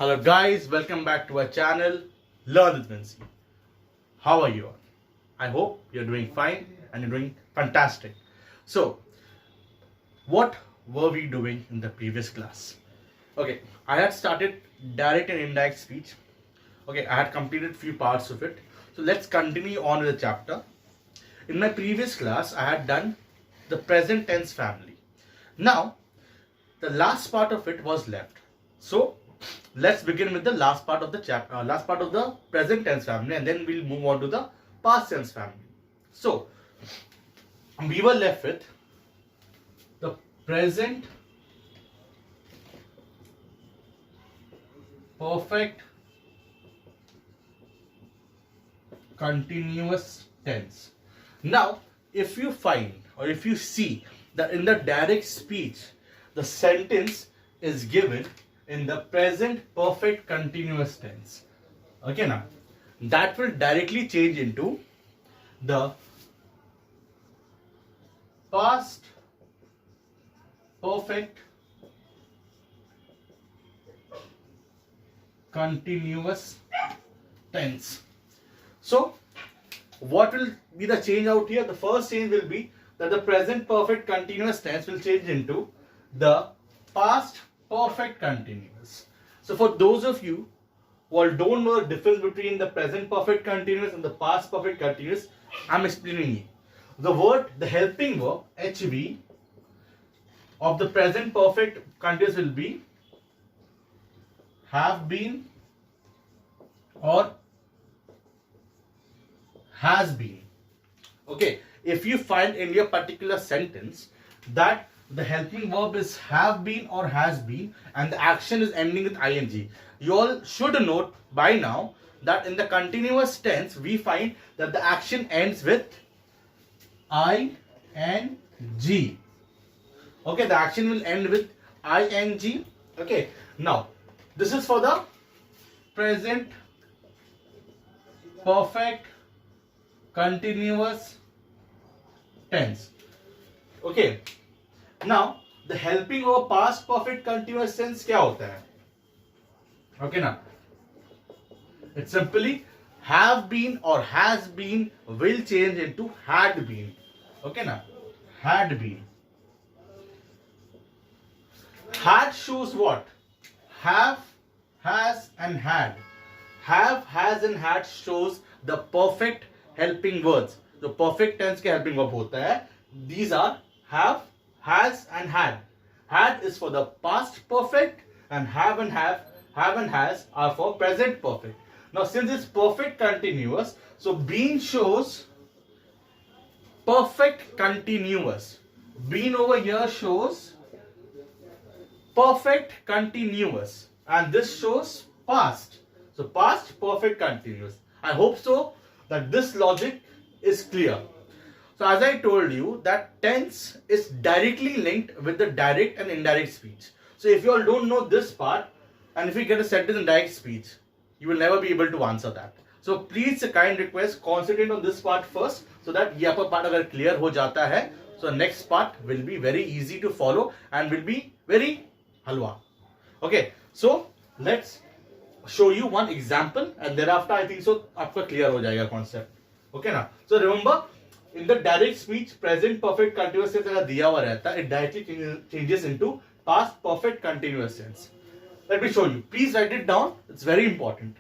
Hello guys, welcome back to our channel Learn with Vinci. How are you all? I hope you're doing fine and you're doing fantastic. So, what were we doing in the previous class? Okay, I had started direct and indirect speech. Okay, I had completed few parts of it. So let's continue on with the chapter. In my previous class, I had done the present tense family. Now, the last part of it was left. So, let's begin with the last part of the chapter, last part of the present tense family, and then we'll move on to the past tense family. So, we were left with the present perfect continuous tense. Now, if you find or if you see that in the direct speech, the sentence is given in the present perfect continuous tense. Okay, now that will directly change into the past perfect continuous tense. So, what will be the change out here? The first change will be that the present perfect continuous tense will change into the past perfect continuous. So for those of you who all don't know the difference between the present perfect continuous and the past perfect continuous, I'm explaining it. The helping verb HV of the present perfect continuous will be have been or has been. Okay, if you find in your particular sentence that the helping verb is have been or has been and the action is ending with ing, you all should note by now that in the continuous tense we find that the action ends with ing. Okay, the action will end with ing. Okay, now this is for the present perfect continuous tense. Okay, now the helping over past perfect continuous tense क्या होता है? Okay, now it's simply have been or has been will change into had been. Okay, now had been. Had shows what? Have, has and had. Have, has and had shows the perfect helping words. जो perfect tense के helping verb होता है, these are have, has and had. Had is for the past perfect and have and has are for present perfect. Now since it's perfect continuous, so been shows perfect continuous. Been over here shows perfect continuous and this shows past. So past perfect continuous. I hope so that this logic is clear. So as I told you that tense is directly linked with the direct and indirect speech. So if you all don't know this part and if you get a sentence in direct speech, you will never be able to answer that. So please a kind request, concentrate on this part first so that ये आपका part अगर clear हो जाता है, so next part will be very easy to follow and will be very halwa. Okay, so let's show you one example and thereafter I think so आपका clear हो जाएगा concept. Okay ना? So remember, in the direct speech, present perfect continuous tense अगर दिया हुआ रहता है, it directly changes into past perfect continuous tense. Let me show you. Please write it down. It's very important.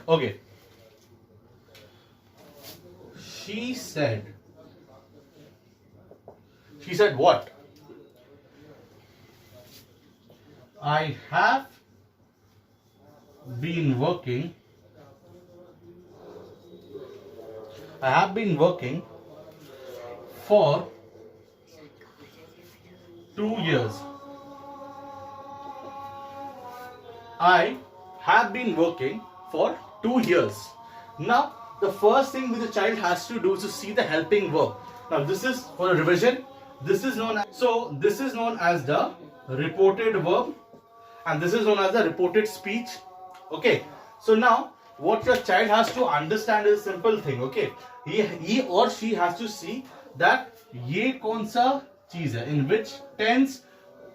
Okay. She said what? I have been working for 2 years. I have been working for 2 years. Now, the first thing which the child has to do is to see the helping verb. Now, this is for a revision. This is known as the reported verb and this is known as the reported speech. Okay, so now what your child has to understand is a simple thing. Okay, he or she has to see that ये कौन सा चीज है. In which tense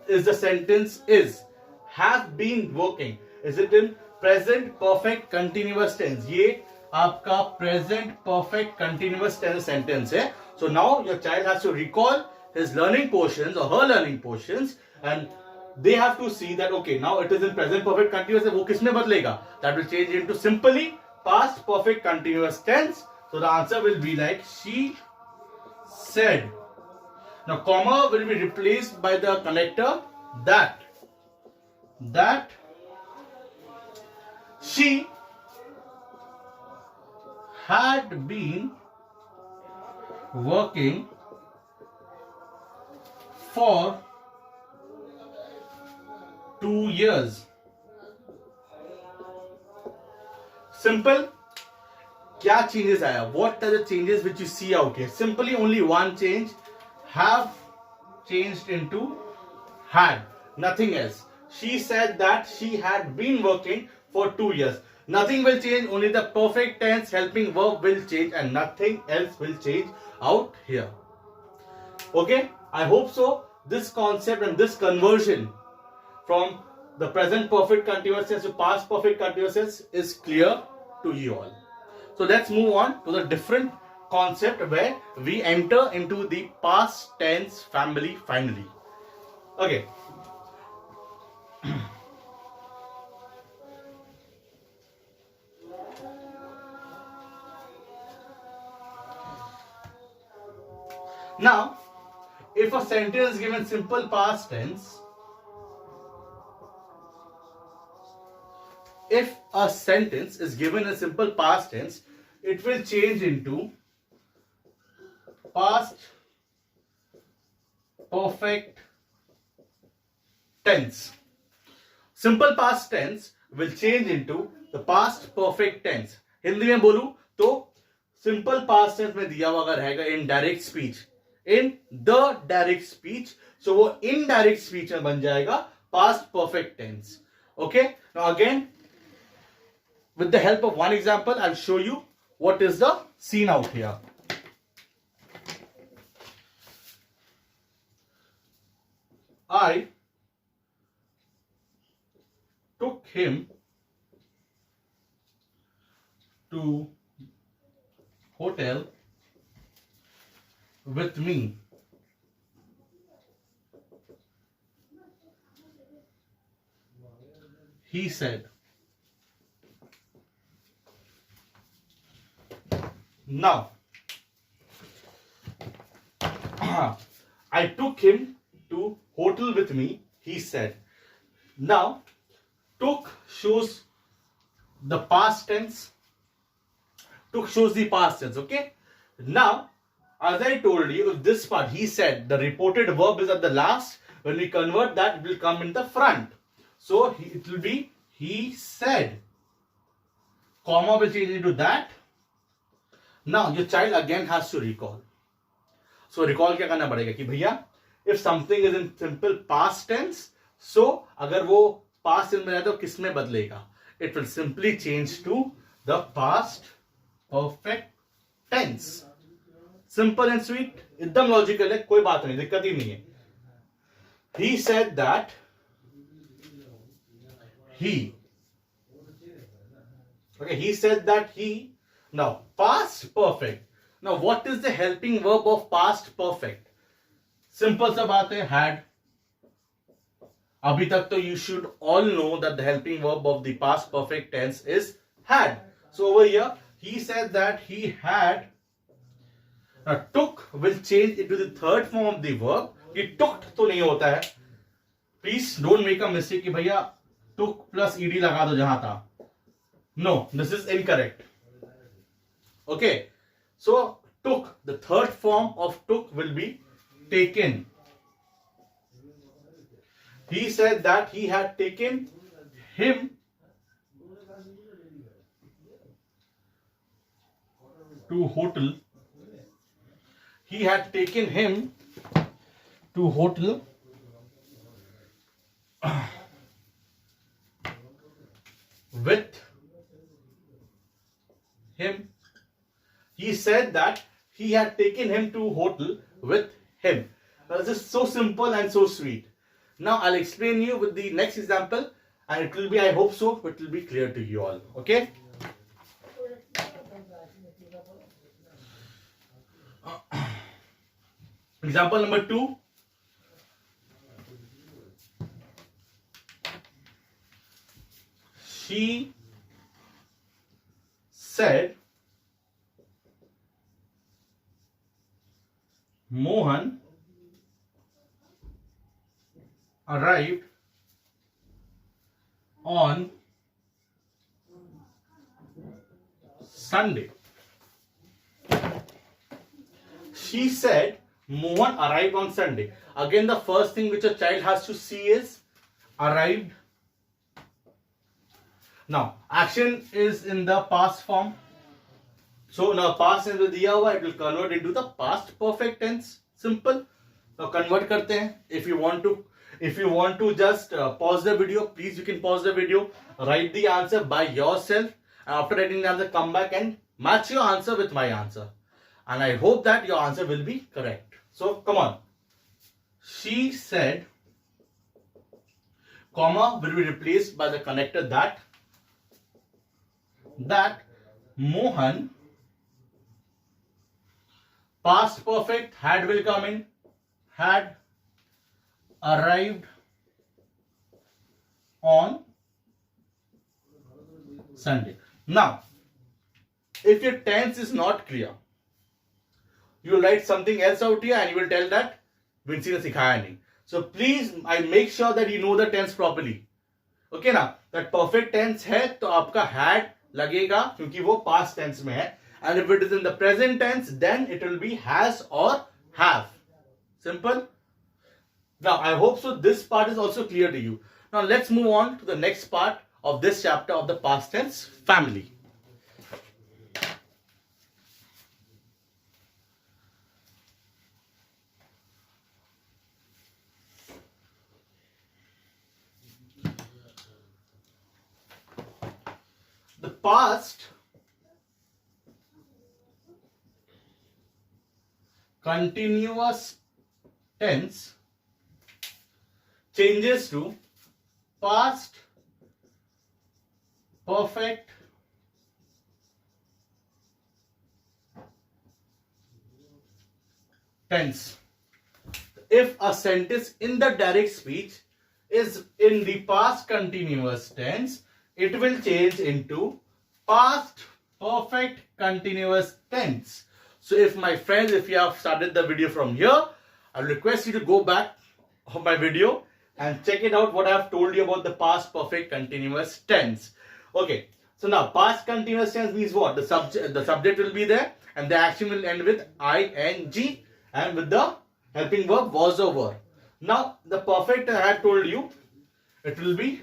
is the sentence is. Have been working. Is it in present perfect continuous tense? ये आपका present perfect continuous tense sentence है. So now your child has to recall his learning portions or her learning portions, and they have to see that okay, now it is in present perfect continuous. वो किस में बदलेगा? That will change into simply past perfect continuous tense. So the answer will be like she said. Now comma will be replaced by the connector that she had been working for 2 years. Simple. क्या changes आया? What are the changes which you see out here? Simply only one change. Have changed into had. Nothing else. She said that she had been working for 2 years. Nothing will change. Only the perfect tense helping verb will change, and nothing else will change out here. Okay? I hope so. This concept and this conversion from the present perfect continuous tense to past perfect continuous tense is clear to you all. So let's move on to the different concept where we enter into the past tense family finally. Okay. Now, if a sentence is given simple past tense, if a sentence is given a simple past tense, it will change into past perfect tense. Simple past tense will change into the past perfect tense. Hindi में बोलूं तो simple past tense में दिया हुआ अगर रहेगा in direct speech, in the direct speech, so वो indirect speech में बन जाएगा past perfect tense. Okay, now again with the help of one example I'll show you what is the scene out here. I took him to hotel with me. He said. Now, I took him to hotel with me, he said. Now, took shows the past tense. Took shows the past tense, okay? Now, as I told you, this part, he said, the reported verb is at the last. When we convert that, it will come in the front. So, it will be, he said. Comma will change into that. Now, your child again has to recall. So, recall क्या करना पड़ेगा कि भैया, if something is in simple past tense, so अगर वो past tense में रहता है तो किस में बदलेगा? It will simply change to the past perfect tense. Simple and sweet, एकदम logical है, कोई बात नहीं, दिक्कत ही नहीं है. He said that he. Okay, he said that he. Now, past perfect. Now, what is the helping verb of past perfect? Simple सा बात है, had. अभी तक तो you should all know that the helping verb of the past perfect tense is had. So over here, he said that he had. Now, took will change into the third form of the verb. ये took तो नहीं होता है. Please don't make a mistake कि भैया took plus ed लगा दो जहां था. No, this is incorrect. Okay, so took, the third form of took will be taken. He said that he had taken him to hotel. He had taken him to hotel with him. He said that he had taken him to hotel with him. This is so simple and so sweet. Now I'll explain you with the next example, and it will be, I hope so, it will be clear to you all. Okay? Example number 2. She said Mohan arrived on Sunday. She said Mohan arrived on Sunday. Again, the first thing which a child has to see is arrived. Now, action is in the past form. So now past tense with दिया हुआ, it will convert into the past perfect tense. Simple. Now convert करते हैं. If you want to just pause the video, please you can pause the video, write the answer by yourself, and after writing the answer, come back and match your answer with my answer. And I hope that your answer will be correct. So come on. She said, comma will be replaced by the connector that Mohan, past perfect, had will come in, had arrived on Sunday. Now, if your tense is not clear, you will write something else out here and you will tell that Vinci ने सिखाया नहीं. So please, I make sure that you know the tense properly. Okay ना? That perfect tense है तो आपका had लगेगा क्योंकि वो past tense में है. And if it is in the present tense, then it will be has or have. Simple. Now, I hope so this part is also clear to you. Now, let's move on to the next part of this chapter of the past tense family. The past continuous tense changes to past perfect tense. If a sentence in the direct speech is in the past continuous tense, it will change into past perfect continuous tense. So if my friends, if you have started the video from here, I request you to go back on my video and check it out what I have told you about the past perfect continuous tense. Okay, so now past continuous tense means what? The subject will be there and the action will end with ing and with the helping verb was or were. Now the perfect I have told you, it will be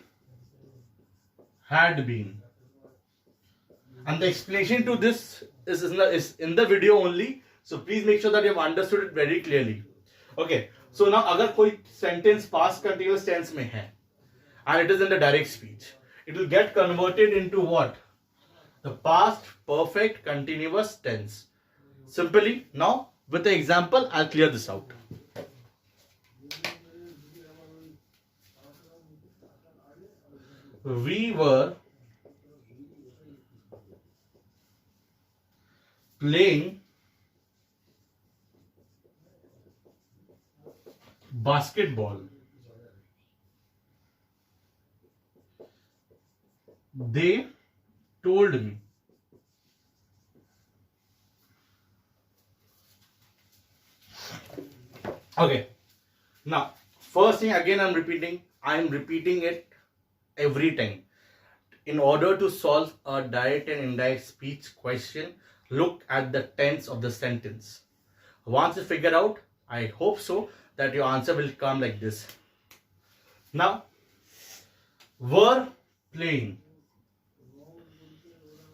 had been. And the explanation to this is in the video only. So please make sure that you have understood it very clearly. Okay. So now अगर कोई sentence past continuous tense में है and it is in the direct speech, it will get converted into what? The past perfect continuous tense. Simply, now with the example, I'll clear this out. We were playing basketball. They told me. Okay. Now, first thing again I'm repeating it every time. In order to solve a direct and indirect speech question, look at the tense of the sentence. Once you figure out, I hope so, that your answer will come like this. Now, were playing.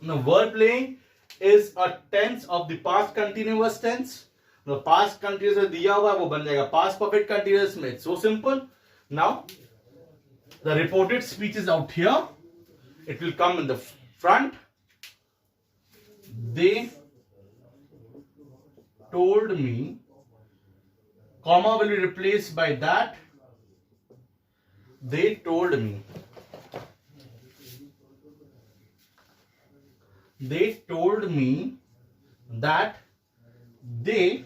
Now, were playing is a tense of the past continuous tense. The past continuous में दिया हुआ है वो बन जाएगा past perfect continuous में. It's so simple. Now, the reported speech is out here. It will come in the front. They told me, comma will be replaced by that. They told me. They told me that they.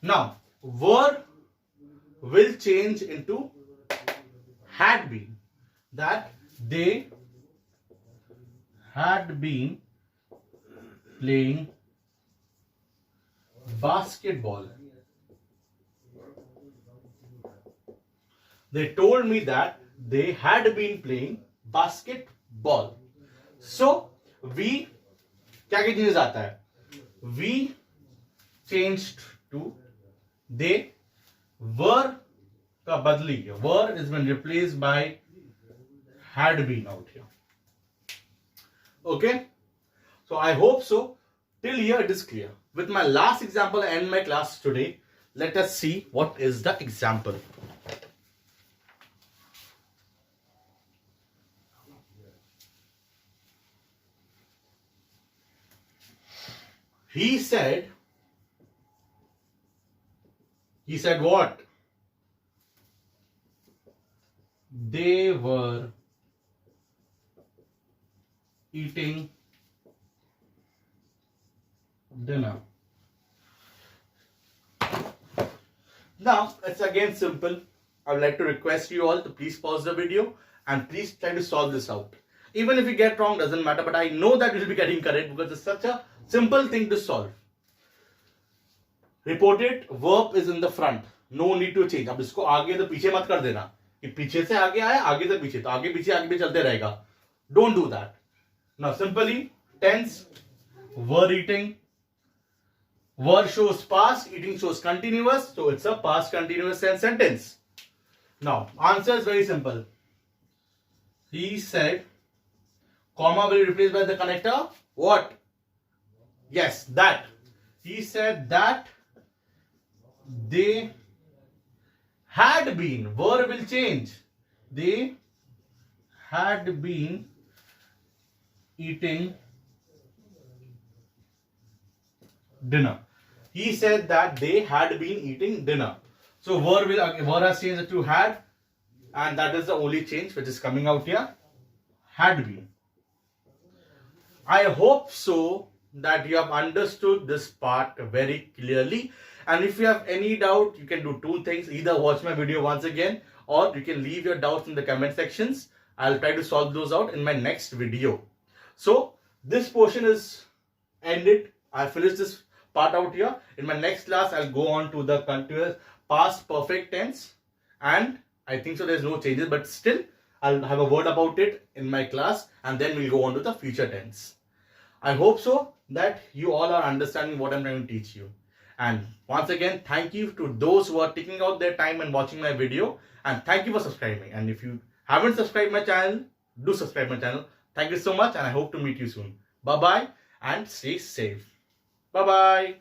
Now, were will change into had been. That they had been playing basketball. They told me that they had been playing basketball. So we क्या क्या changes आता है? We changed to they. Were का बदली, were is been replaced by had been out here. Okay, so I hope so. Till here it is clear. With my last example, I end my class today. Let us see what is the example. He said what? They were eating dinner. Now, it's again simple. I would like to request you all to please pause the video and please try to solve this out. Even if you get wrong, doesn't matter, but I know that you will be getting correct because it's such a simple thing to solve. Reported verb is in the front. No need to change. अब इसको आगे तो पीछे मत कर देना कि पीछे से आगे आया, आगे से पीछे, तो आगे पीछे चलते रहेगा. Don't do that. Now simply tense, were eating. Were shows past, eating shows continuous, so it's a past continuous tense sentence. Now, answer is very simple. He said, comma will be replaced by the connector. What? Yes, that. He said that they had been. Were will change. They had been eating dinner. He said that they had been eating dinner. So were has changed to had, and that is the only change which is coming out here. Had been. I hope so that you have understood this part very clearly. And if you have any doubt, you can do two things. Either watch my video once again, or you can leave your doubts in the comment sections. I'll try to solve those out in my next video. So this portion is ended. I finished this part out here. In my next class, I'll go on to the continuous past perfect tense, and I think so there's no changes, but still I'll have a word about it in my class, and then we'll go on to the future tense. I hope so that you all are understanding what I'm trying to teach you. And once again, thank you to those who are taking out their time and watching my video, and thank you for subscribing. And if you haven't subscribed my channel, do subscribe my channel. Thank you so much, and I hope to meet you soon. Bye bye and stay safe. Bye bye.